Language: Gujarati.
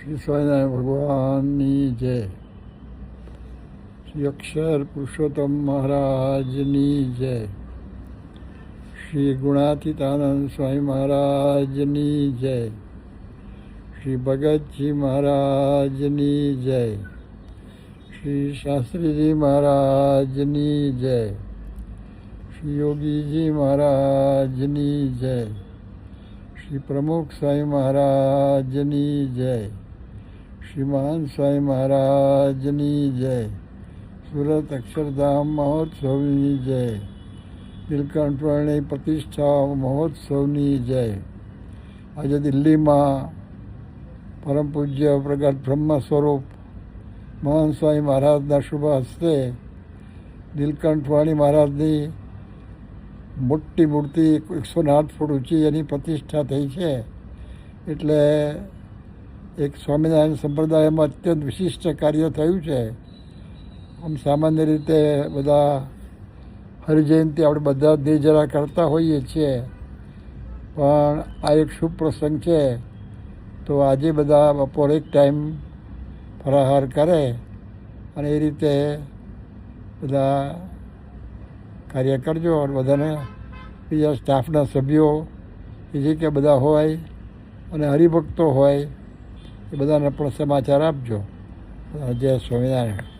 શ્રી સ્વામિનારાયણ ભગવાનની જય. શ્રી અક્ષર પુરુષોત્તમ મહારાજની જય. શ્રી ગુણાતીતાનંદ સ્વામી મહારાજની જય. શ્રી ભગતજી મહારાજની જય. શ્રી શાસ્ત્રીજી મહારાજની જય. શ્રી યોગીજી મહારાજની જય. શ્રી પ્રમુખ સ્વામી મહારાજની જય. શ્રી મહાન સ્વામી મહારાજની જય. સુરત અક્ષરધામ મહોત્સવની જય. નીલકંઠ વર્ણિ પ્રતિષ્ઠા મહોત્સવની જય. આજે દિલ્હીમાં પરમ પૂજ્ય પ્રગટ બ્રહ્મ સ્વરૂપ મહાન સ્વામી મહારાજના શુભ હસ્તે નીલકંઠ વાણી મહારાજની મોટી મૂર્તિ 108 ફૂટ ઊંચી એની પ્રતિષ્ઠા થઈ છે. એટલે એક સ્વામિનારાયણ સંપ્રદાયમાં અત્યંત વિશિષ્ટ કાર્ય થયું છે. આમ સામાન્ય રીતે બધા હરિજયંતિ આપણે બધા જ નિર્જરા કરતા હોઈએ છીએ, પણ આ એક શુભ પ્રસંગ છે. તો આજે બધા બપોરે એક ટાઈમ ફરાહાર કરે અને એ રીતે બધા કાર્ય કરજો. અને બધાને બીજા સ્ટાફના સભ્યો કે જે કે બધા હોય અને હરિભક્તો હોય એ બધાને પણ સમાચાર આપજો. જય સ્વામિનારાયણ.